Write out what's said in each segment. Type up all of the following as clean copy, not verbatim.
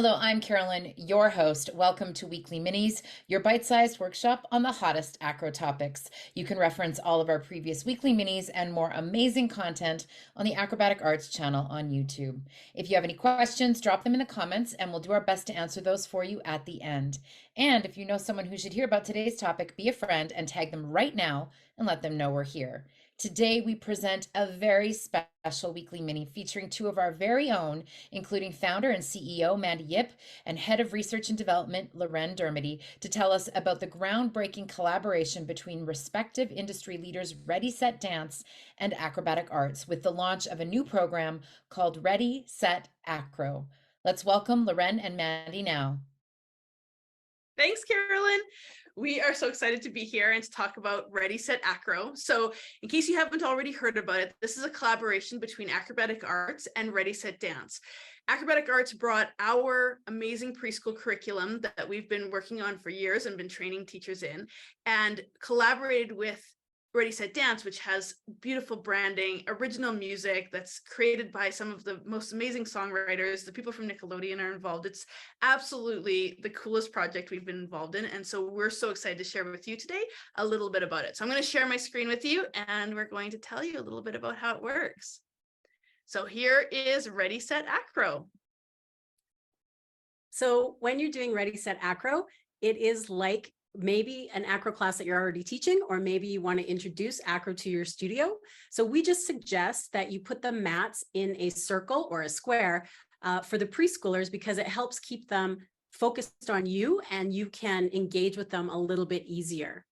Hello, I'm Carolyn, your host. Welcome to Weekly Minis, your bite-sized workshop on the hottest acro topics. You can reference all of our previous Weekly Minis and more amazing content on the Acrobatic Arts channel on YouTube. If you have any questions, drop them in the comments and we'll do our best to answer those for you at the end. And if you know someone who should hear about today's topic, be a friend and tag them right now and let them know we're here. Today, we present a very special weekly mini featuring two of our very own, including founder and CEO Mandy Yip and head of research and development Loren Dermody, to tell us about the groundbreaking collaboration between respective industry leaders Ready, Set, Dance and Acrobatic Arts with the launch of a new program called Ready, Set, Acro. Let's welcome Loren and Mandy now. Thanks, Carolyn. We are so excited to be here and to talk about Ready, Set, Acro. So in case you haven't already heard about it, this is a collaboration between Acrobatic Arts and Ready, Set, Dance. Acrobatic Arts brought our amazing preschool curriculum that we've been working on for years and been training teachers in, and collaborated with Ready, Set, Dance, which has beautiful branding, original music that's created by some of the most amazing songwriters. The people from Nickelodeon are involved. It's absolutely the coolest project we've been involved in. And so we're so excited to share with you today a little bit about it. So I'm going to share my screen with you and we're going to tell you a little bit about how it works. So here is Ready, Set, Acro. So when you're doing Ready, Set, Acro, it is like maybe an acro class that you're already teaching, or maybe you want to introduce acro to your studio. So we just suggest that you put the mats in a circle or a square for the preschoolers, because it helps keep them focused on you and you can engage with them a little bit easier.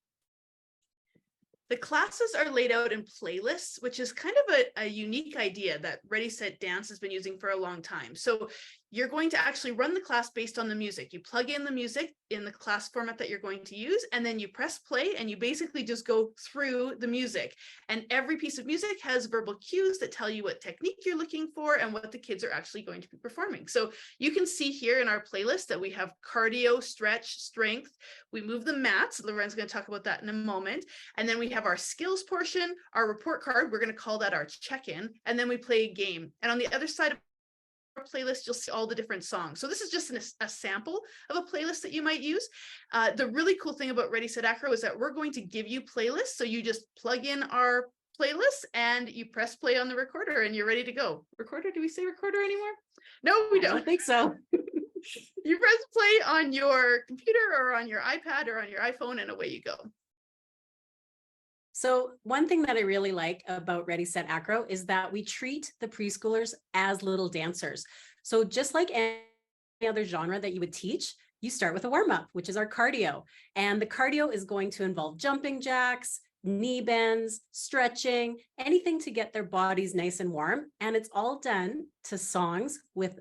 The classes are laid out in playlists, which is kind of a unique idea that Ready, Set, Dance has been using for a long time. So you're going to actually run the class based on the music. You plug in the music in the class format that you're going to use, and then you press play and you basically just go through the music. And every piece of music has verbal cues that tell you what technique you're looking for and what the kids are actually going to be performing. So you can see here in our playlist that we have cardio, stretch, strength. We move the mats. Loren's going to talk about that in a moment. And then we have our skills portion, our report card. We're going to call that our check-in. And then we play a game. And on the other side of playlist, you'll see all the different songs. So this is just a sample of a playlist that you might use. The really cool thing about Ready, Set, Acro is that we're going to give you playlists. So you just plug in our playlist and you press play on the recorder and you're ready to go. Recorder? Do we say recorder anymore? No, we don't. I don't think so. You press play on your computer or on your iPad or on your iPhone and away you go. So one thing that I really like about Ready, Set, Acro is that we treat the preschoolers as little dancers. So just like any other genre that you would teach, you start with a warm-up, which is our cardio. And the cardio is going to involve jumping jacks, knee bends, stretching, anything to get their bodies nice and warm. And it's all done to songs with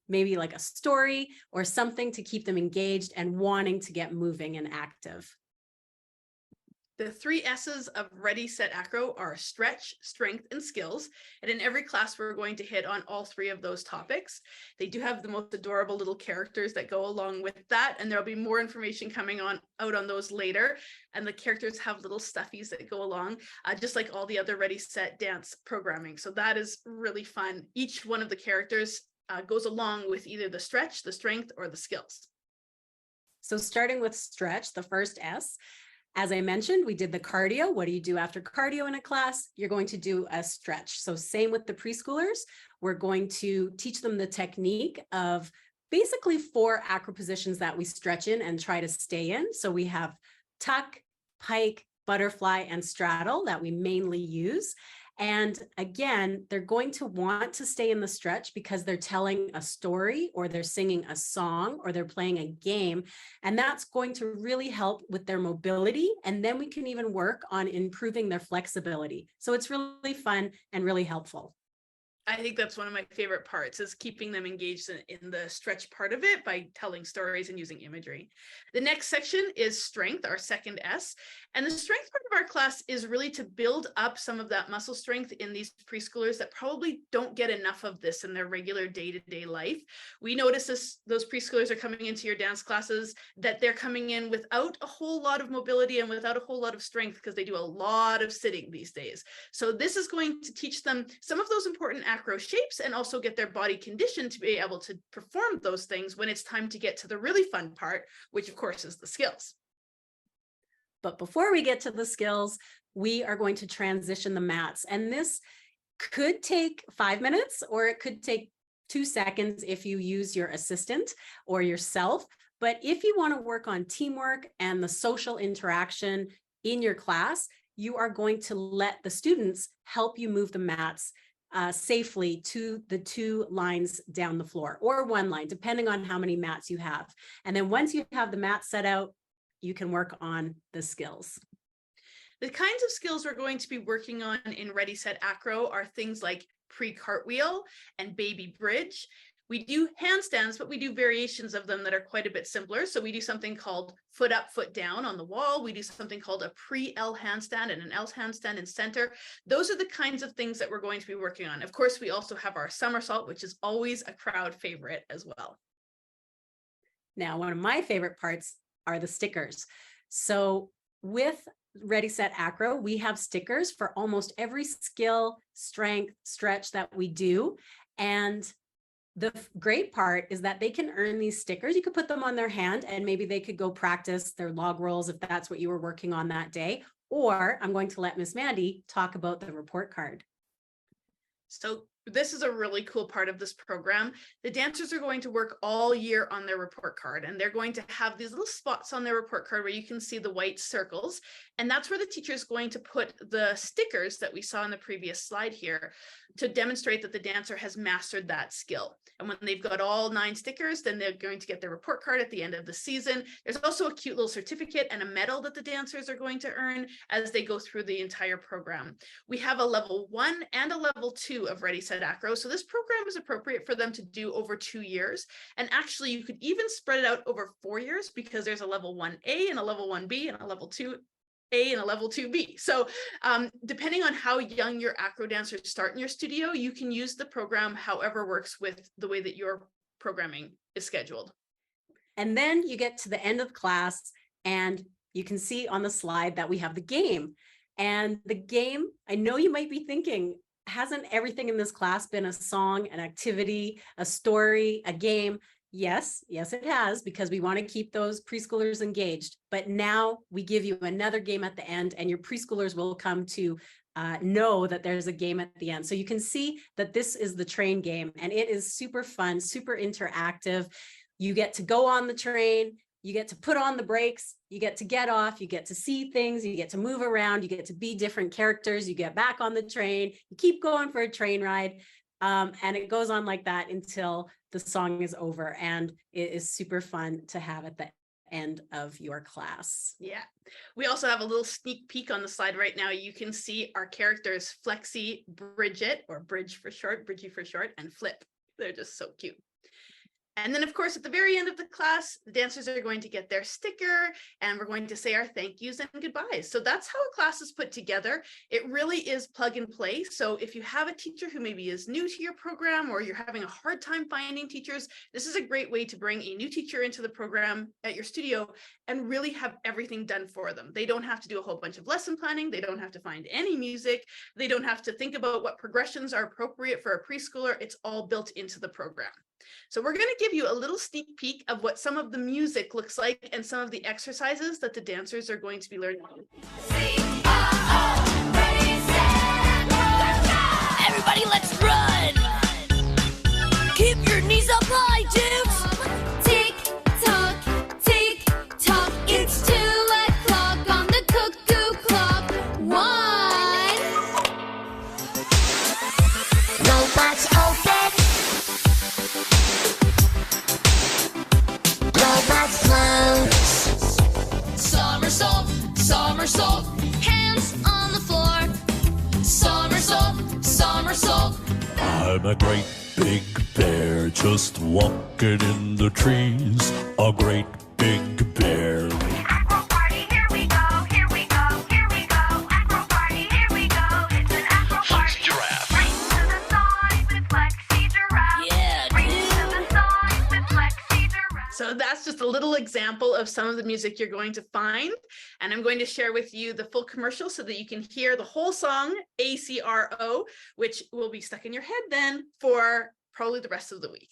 maybe like a story or something to keep them engaged and wanting to get moving and active. The 3 S's of Ready, Set, Acro are stretch, strength, and skills. And in every class, we're going to hit on all 3 of those topics. They do have the most adorable little characters that go along with that. And there'll be more information coming out on those later. And the characters have little stuffies that go along, just like all the other Ready, Set, Dance programming. So that is really fun. Each one of the characters goes along with either the stretch, the strength, or the skills. So starting with stretch, the first S, as I mentioned, we did the cardio. What do you do after cardio in a class? You're going to do a stretch. So same with the preschoolers. We're going to teach them the technique of basically 4 acro positions that we stretch in and try to stay in. So we have tuck, pike, butterfly, and straddle that we mainly use. And again, they're going to want to stay in the stretch because they're telling a story or they're singing a song or they're playing a game. And that's going to really help with their mobility. And then we can even work on improving their flexibility. So it's really fun and really helpful. I think that's one of my favorite parts, is keeping them engaged in the stretch part of it by telling stories and using imagery. The next section is strength, our second S. And the strength part of our class is really to build up some of that muscle strength in these preschoolers that probably don't get enough of this in their regular day-to-day life. We notice those preschoolers are coming into your dance classes, that they're coming in without a whole lot of mobility and without a whole lot of strength because they do a lot of sitting these days. So this is going to teach them some of those important acro shapes and also get their body conditioned to be able to perform those things when it's time to get to the really fun part, which of course is the skills. But before we get to the skills, we are going to transition the mats. And this could take 5 minutes, or it could take 2 seconds if you use your assistant or yourself. But if you want to work on teamwork and the social interaction in your class, you are going to let the students help you move the mats safely to the 2 lines down the floor, or 1 line, depending on how many mats you have. And then once you have the mat set out, you can work on the skills. The kinds of skills we're going to be working on in Ready, Set, Acro are things like pre-cartwheel and baby bridge. We do handstands, but we do variations of them that are quite a bit simpler. So we do something called foot up, foot down on the wall. We do something called a pre-L handstand and an L handstand in center. Those are the kinds of things that we're going to be working on. Of course, we also have our somersault, which is always a crowd favorite as well. Now, one of my favorite parts are the stickers. So with Ready, Set, Acro, we have stickers for almost every skill, strength, stretch that we do. And the great part is that they can earn these stickers. You could put them on their hand and maybe they could go practice their log rolls if that's what you were working on that day. Or I'm going to let Miss Mandy talk about the report card. So this is a really cool part of this program. The dancers are going to work all year on their report card, and they're going to have these little spots on their report card where you can see the white circles. And that's where the teacher is going to put the stickers that we saw in the previous slide here to demonstrate that the dancer has mastered that skill. And when they've got all 9 stickers, then they're going to get their report card at the end of the season. There's also a cute little certificate and a medal that the dancers are going to earn as they go through the entire program. We have a level 1 and a level 2 of Ready, Set, Acro. So this program is appropriate for them to do over 2 years. And actually, you could even spread it out over 4 years because there's a level 1A and a level 1B and a level 2A and a level 2B. So depending on how young your acro dancers start in your studio, you can use the program however works with the way that your programming is scheduled. And then you get to the end of class and you can see on the slide that we have the game. And the game, I know you might be thinking, hasn't everything in this class been a song, an activity, a story, a game? Yes, it has, because we want to keep those preschoolers engaged. But now we give you another game at the end, and your preschoolers will come to know that there's a game at the end. So you can see that this is the train game, and it is super fun, super interactive. You get to go on the train, you get to put on the brakes, you get to get off, you get to see things, you get to move around, you get to be different characters, you get back on the train, you keep going for a train ride. And it goes on like that until the song is over, and it is super fun to have at the end of your class. Yeah, we also have a little sneak peek on the slide right now. You can see our characters Flexi, Bridget, or Bridge for short, Bridgie for short, and Flip. They're just so cute. And then, of course, at the very end of the class, the dancers are going to get their sticker, and we're going to say our thank yous and goodbyes. So that's how a class is put together. It really is plug and play. So if you have a teacher who maybe is new to your program, or you're having a hard time finding teachers, this is a great way to bring a new teacher into the program at your studio and really have everything done for them. They don't have to do a whole bunch of lesson planning. They don't have to find any music. They don't have to think about what progressions are appropriate for a preschooler. It's all built into the program. So we're going to give you a little sneak peek of what some of the music looks like and some of the exercises that the dancers are going to be learning. Everybody, let's run! Keep your knees up high, dudes! Tick tock, it's 2 o'clock on the cuckoo clock. 1. Robots open. Robots close. Somersault, hands on the floor. Somersault. I'm a great big bear just walking in the trees. A great big bear. Acro party, here we go. Acro party, here we go. It's an acro party. Giraffe. Race to the side with Flexi Giraffe. Yeah, Race to the side with Flexi Giraffe. So that's just a little example of some of the music you're going to find. And I'm going to share with you the full commercial so that you can hear the whole song, ACRO, which will be stuck in your head then for probably the rest of the week.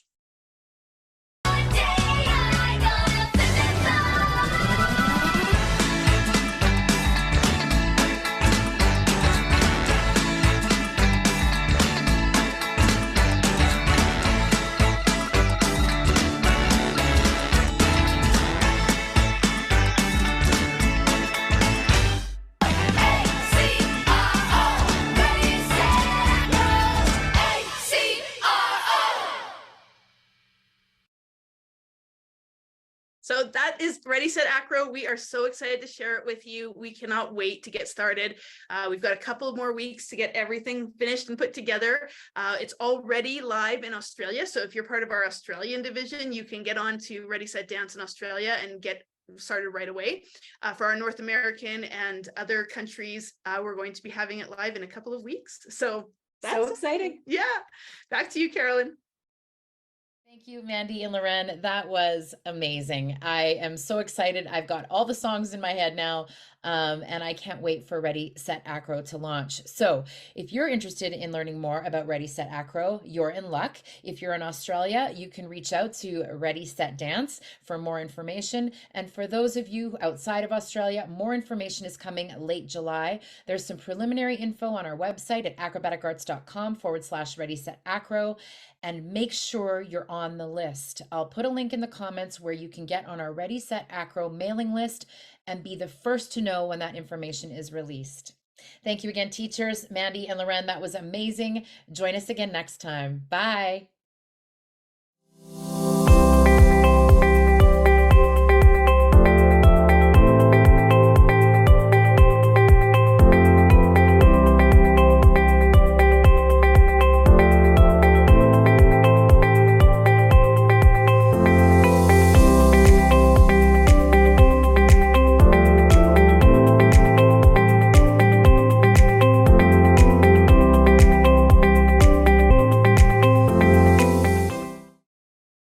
So that is Ready, Set, Acro. We are so excited to share it with you. We cannot wait to get started. We've got a couple more weeks to get everything finished and put together. It's already live in Australia. So if you're part of our Australian division, you can get on to Ready, Set, Dance in Australia and get started right away. For our North American and other countries, we're going to be having it live in a couple of weeks. So that's So exciting. Yeah. Back to you, Carolyn. Thank you, Mandy and Loren. That was amazing. I am so excited. I've got all the songs in my head now, and I can't wait for Ready, Set, Acro to launch. So if you're interested in learning more about Ready, Set, Acro, you're in luck. If you're in Australia, you can reach out to Ready, Set, Dance for more information. And for those of you outside of Australia, more information is coming late July. There's some preliminary info on our website at acrobaticarts.com/Ready, Set, Acro. And make sure you're on the list. I'll put a link in the comments where you can get on our Ready, Set, Acro mailing list and be the first to know when that information is released. Thank you again, teachers, Mandy and Loren. That was amazing. Join us again next time. Bye.